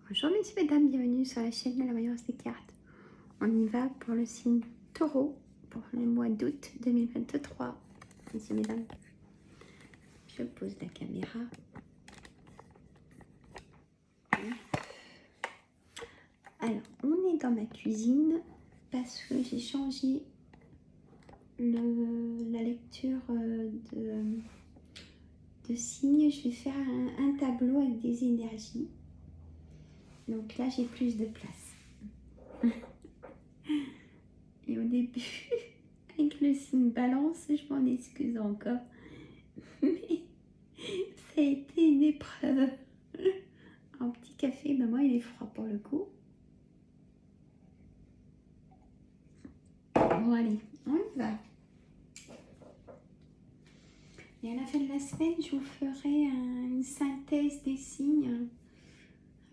Bonjour messieurs et mesdames, bienvenue sur la chaîne de la voyance des cartes. On y va pour le signe Taureau pour le mois d'août 2023. Messieurs et mesdames, je pose la caméra. Alors, on est dans ma cuisine parce que j'ai changé la lecture de signes. Je vais faire un tableau avec des énergies. Donc là, j'ai plus de place. Et au début, avec le signe balance, je m'en excuse encore. Mais ça a été une épreuve. Un petit café, maman, il est froid pour le coup. Bon, allez, on y va. Et à la fin de la semaine, je vous ferai une synthèse des signes,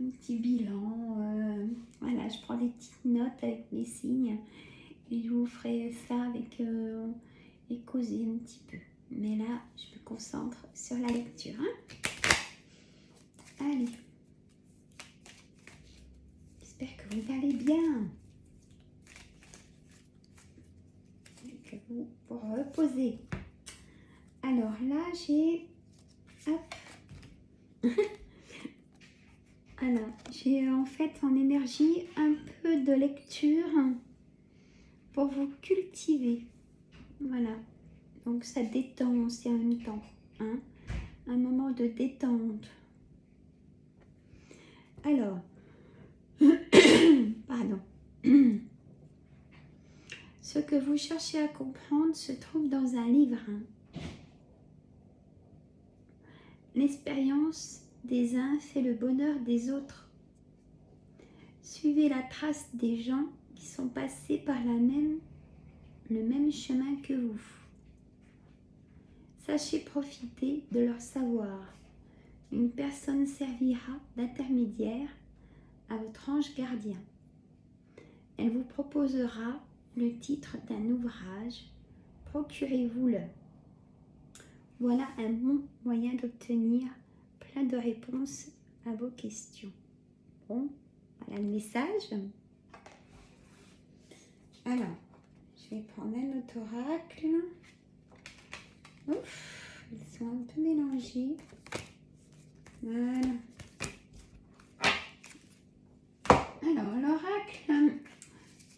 un petit bilan. Voilà, je prends des petites notes avec mes signes et je vous ferai ça avec et causer un petit peu. Mais là, je me concentre sur la lecture. Allez. J'espère que vous allez bien. Et que vous reposez. Alors là, j'ai... Hop. Alors, j'ai en fait en énergie un peu de lecture pour vous cultiver. Voilà. Donc ça détend aussi en même temps. Hein, un moment de détente. Alors, pardon. Ce que vous cherchez à comprendre se trouve dans un livre. L'expérience des uns fait le bonheur des autres. Suivez la trace des gens qui sont passés par le même chemin que vous. Sachez profiter de leur savoir. Une personne servira d'intermédiaire à votre ange gardien. Elle vous proposera le titre d'un ouvrage. Procurez-vous-le. Voilà un bon moyen d'obtenir plein de réponses à vos questions. Bon, voilà le message. Alors, je vais prendre un autre oracle. Ouf, ils sont un peu mélangés. Voilà. Alors, l'oracle,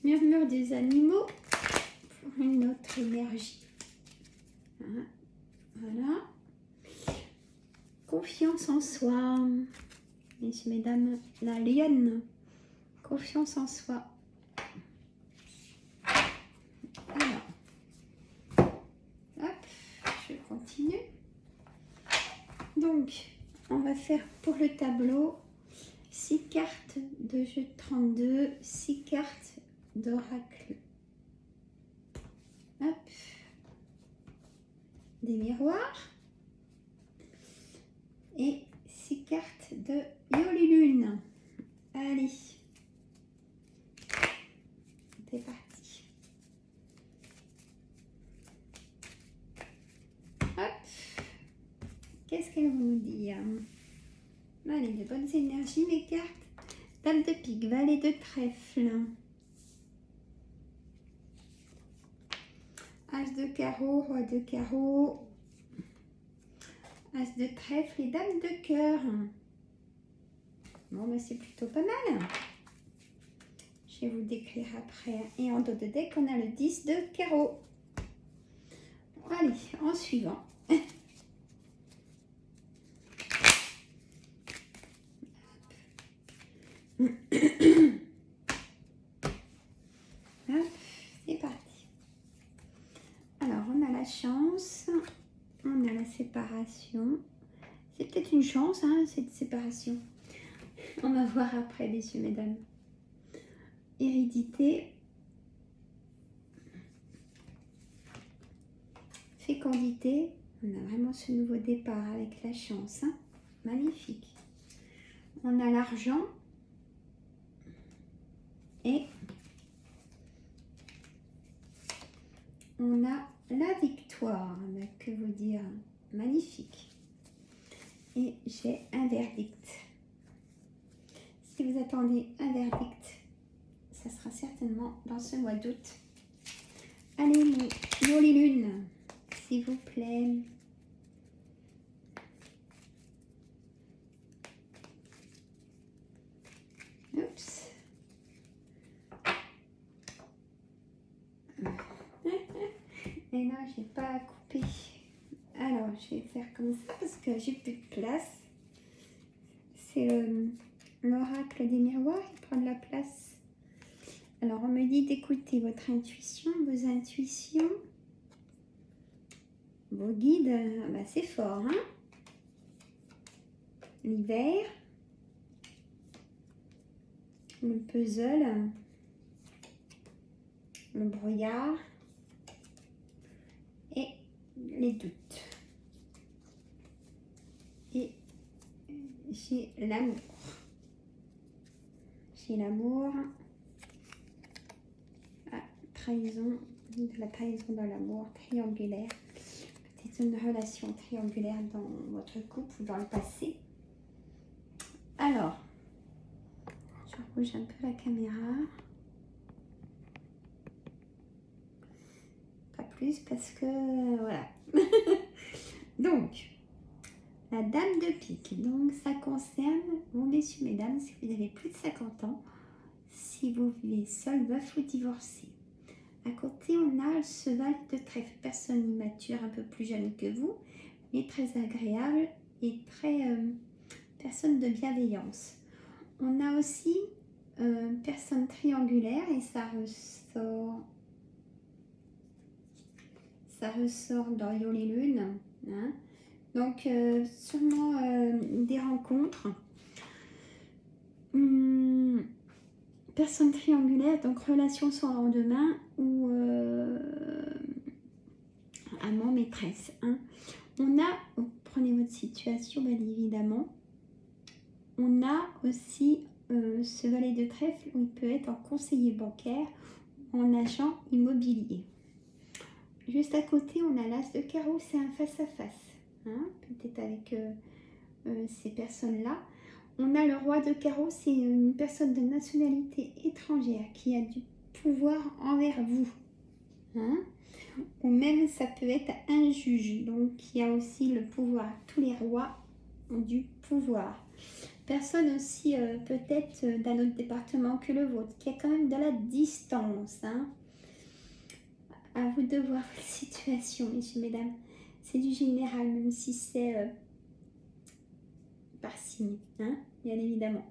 murmure des animaux pour une autre énergie. Voilà. Confiance en soi. Messieurs, mesdames, la lionne. Confiance en soi. Alors, hop, je continue. Donc, on va faire pour le tableau 6 cartes de jeu de 32, 6 cartes d'oracle. Hop. Des miroirs. Et 6 cartes de Yolilune. Allez. C'est parti. Hop. Qu'est-ce qu'elles vont nous dire? Allez, de bonnes énergies, mes cartes. Dame de pique, valet de trèfle. As de carreau, roi de carreau. As de trèfle et dame de cœur. Bon, ben c'est plutôt pas mal. Je vais vous décrire après. Et en dos de deck, on a le 10 de carreau. Allez, en suivant. Hop, c'est parti. Alors, on a la chance. On a la séparation. C'est peut-être une chance, hein, cette séparation. On va voir après, messieurs, mesdames. Hérédité. Fécondité. On a vraiment ce nouveau départ avec la chance. Hein. Magnifique. On a l'argent. Et on a la victoire. Que vous dire? Magnifique. Et j'ai un verdict. Si vous attendez un verdict, ça sera certainement dans ce mois d'août. Allez, les lunes, s'il vous plaît. Oups. Et non, j'ai pas à couper. Alors, je vais faire comme ça parce que j'ai plus de place. C'est l'oracle des miroirs qui prend de la place. Alors, on me dit d'écouter votre intuition, vos intuitions, vos guides. Bah, c'est fort, hein? L'hiver, le puzzle, le brouillard et les doutes. Et j'ai l'amour. J'ai l'amour. Ah, trahison, de la trahison dans l'amour, triangulaire. Peut-être une relation triangulaire dans votre couple ou dans le passé. Alors, je bouge un peu la caméra. Pas plus parce que voilà. Donc, la dame de pique. Donc, ça concerne vous, messieurs, mesdames, si vous avez plus de 50 ans, si vous vivez seul, veuf ou divorcé. À côté, on a ce cheval de trèfle, personne immature, un peu plus jeune que vous, mais très agréable et très personne de bienveillance. On a aussi personne triangulaire et ça ressort dans Yo les lunes. Hein. Donc, sûrement des rencontres. Personne triangulaire, donc relation sans lendemain ou amant maîtresse. Hein. On a, prenez votre situation bien évidemment, on a aussi ce valet de trèfle où il peut être en conseiller bancaire ou en agent immobilier. Juste à côté, on a l'as de carreau, c'est un face-à-face, hein, peut-être avec ces personnes-là. On a le roi de carreau, c'est une personne de nationalité étrangère qui a du pouvoir envers vous. Hein? Ou même ça peut être un juge, donc il y a aussi le pouvoir. Tous les rois ont du pouvoir. Personne aussi peut-être d'un autre département que le vôtre, qui a quand même de la distance. Hein? À vous de voir votre situation, messieurs, mesdames. C'est du général, même si c'est par signe, hein, bien évidemment.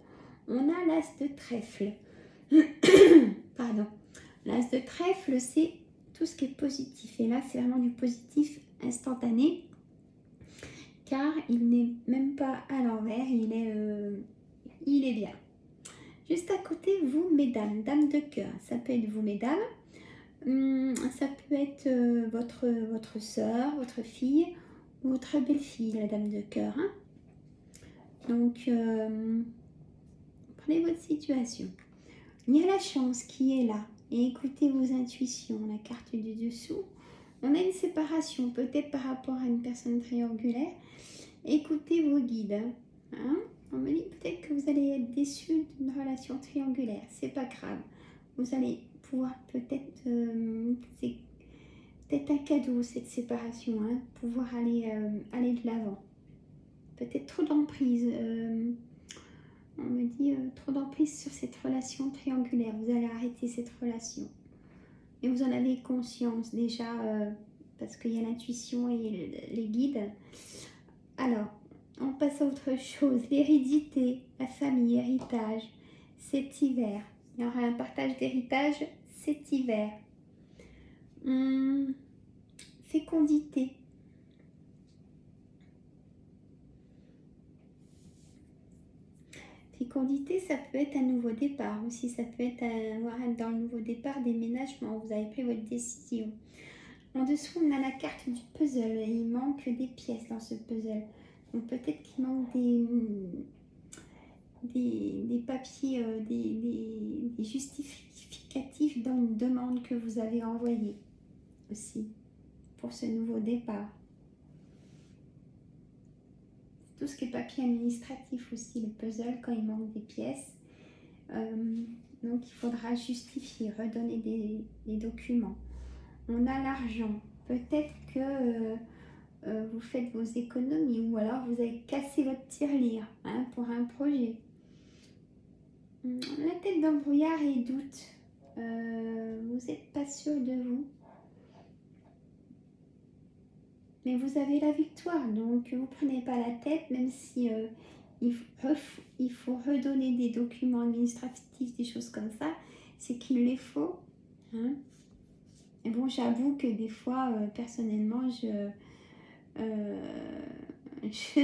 On a l'as de trèfle. Pardon. L'as de trèfle, c'est tout ce qui est positif. Et là, c'est vraiment du positif instantané. Car il n'est même pas à l'envers. Il est bien. Juste à côté, vous, mesdames, dames de cœur. Ça peut être vous, mesdames. Ça peut être votre soeur, votre fille ou votre belle-fille, la dame de cœur. Hein. Donc, prenez votre situation. Il y a la chance qui est là. Et écoutez vos intuitions. La carte du dessous. On a une séparation, peut-être par rapport à une personne triangulaire. Écoutez vos guides. Hein. On me dit peut-être que vous allez être déçu d'une relation triangulaire. C'est pas grave. Vous allez pouvoir peut-être... c'est peut-être un cadeau cette séparation. Hein, pouvoir aller de l'avant. Peut-être trop d'emprise. On me dit trop d'emprise sur cette relation triangulaire. Vous allez arrêter cette relation. Et vous en avez conscience déjà parce qu'il y a l'intuition et les guides. Alors, on passe à autre chose. L'hérédité, la famille, héritage, cet hiver. Il y aura un partage d'héritage cet hiver. Fécondité. Fécondité, ça peut être un nouveau départ aussi, ça peut être dans le nouveau départ, déménagement, vous avez pris votre décision. En dessous, on a la carte du puzzle, il manque des pièces dans ce puzzle. Donc peut-être qu'il manque des papiers, des justificatifs dans une demande que vous avez envoyée aussi pour ce nouveau départ. Tout ce qui est papier administratif aussi, le puzzle, quand il manque des pièces. Donc il faudra justifier, redonner des documents. On a l'argent. Peut-être que vous faites vos économies ou alors vous avez cassé votre tirelire pour un projet. La tête dans le brouillard et doute. Vous n'êtes pas sûr de vous. Mais vous avez la victoire, donc vous ne prenez pas la tête, même si il faut redonner des documents administratifs, des choses comme ça, c'est qu'il les faut. Et bon, j'avoue que des fois, personnellement, je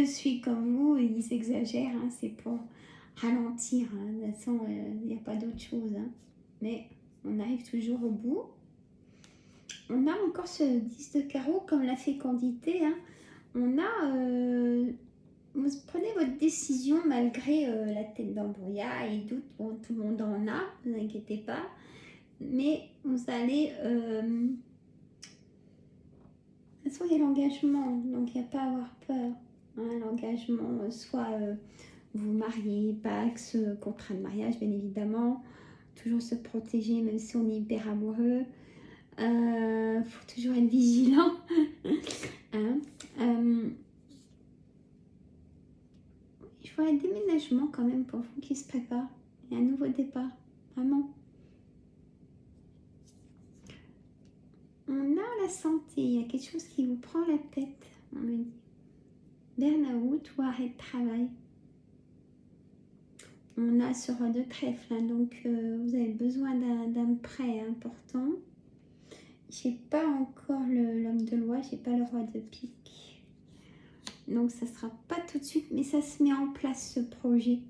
suis comme vous, et ils exagèrent, c'est pour ralentir. De toute façon, il n'y a pas d'autre chose. Mais on arrive toujours au bout. On a encore ce 10 de carreau comme la fécondité. On a... vous prenez votre décision malgré la tête dans le brouillard et doute. Bon, tout le monde en a, ne vous inquiétez pas. Mais vous allez... de toute façon, il y a l'engagement, donc il n'y a pas à avoir peur. L'engagement, soit vous mariez, Pax, contrat de mariage, bien évidemment. Toujours se protéger, même si on est hyper amoureux. Faut toujours être vigilant. Je vois un déménagement quand même pour vous qui se prépare. Et un nouveau départ, vraiment. On a la santé, il y a quelque chose qui vous prend la tête, on me dit. Burn-out ou arrêt de travail. On a ce roi de trèfle, donc vous avez besoin d'un prêt important. J'ai pas encore l'homme de loi, j'ai pas le roi de pique. Donc ça sera pas tout de suite, mais ça se met en place ce projet.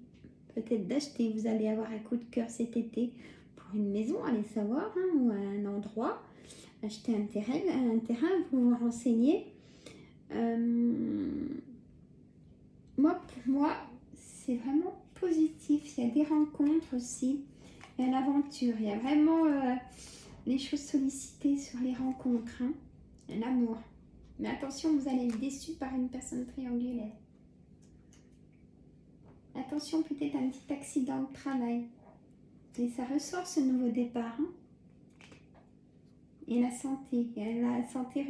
Peut-être d'acheter, vous allez avoir un coup de cœur cet été pour une maison, allez savoir, ou un endroit. Acheter un terrain, vous vous renseignez. Pour moi, c'est vraiment positif. Il y a des rencontres aussi. Il y a l'aventure. Il y a vraiment les choses sollicitées sur les rencontres. L'amour. Mais attention, vous allez être déçu par une personne triangulaire. Attention, peut-être un petit accident de travail. Et ça ressort ce nouveau départ. Et la santé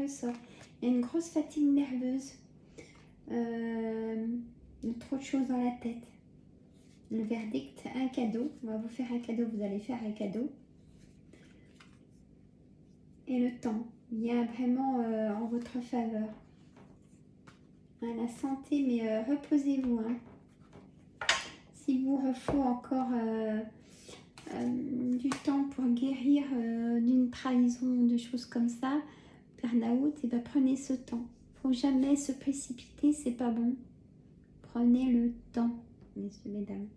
ressort. Il y a une grosse fatigue nerveuse. Trop de choses dans la tête. Le verdict, un cadeau. On va vous faire un cadeau, vous allez faire un cadeau. Et le temps, il y a vraiment en votre faveur. La santé, mais reposez-vous. S'il vous faut encore du temps pour guérir d'une trahison, de choses comme ça, burn-out, et prenez ce temps. Il ne faut jamais se précipiter, c'est pas bon. Prenez le temps, messieurs, mesdames.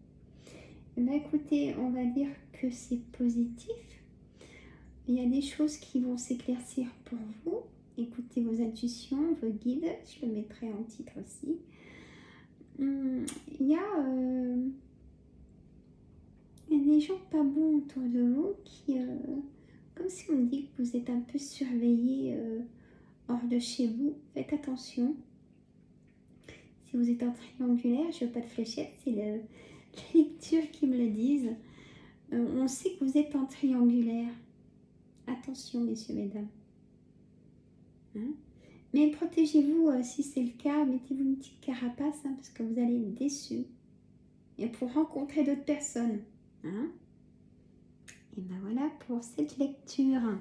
Écoutez, on va dire que c'est positif. Il y a des choses qui vont s'éclaircir pour vous. Écoutez vos intuitions, vos guides. Je le mettrai en titre aussi. Il y a des gens pas bons autour de vous qui... comme si on dit que vous êtes un peu surveillé hors de chez vous. Faites attention. Si vous êtes en triangulaire, je veux pas de fléchette, c'est les lectures qui me le disent. On sait que vous êtes en triangulaire. Attention, messieurs, mesdames. Mais protégez-vous si c'est le cas. Mettez-vous une petite carapace parce que vous allez être déçus. Et pour rencontrer d'autres personnes. Et voilà pour cette lecture.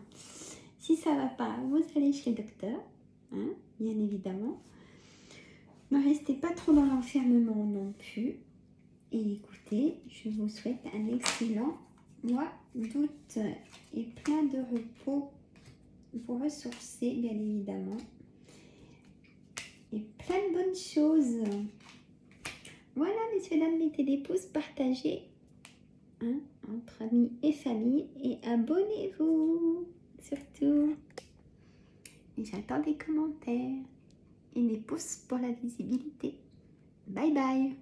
Si ça ne va pas, vous allez chez le docteur. Bien évidemment. Ne restez pas trop dans l'enfermement non plus. Et écoutez, je vous souhaite un excellent mois d'août et plein de repos. Vous ressourcer, bien évidemment. Et plein de bonnes choses. Voilà, messieurs, dames, mettez des pouces, partagez entre amis et famille. Et abonnez-vous, surtout. Et j'attends des commentaires et des pouces pour la visibilité. Bye bye.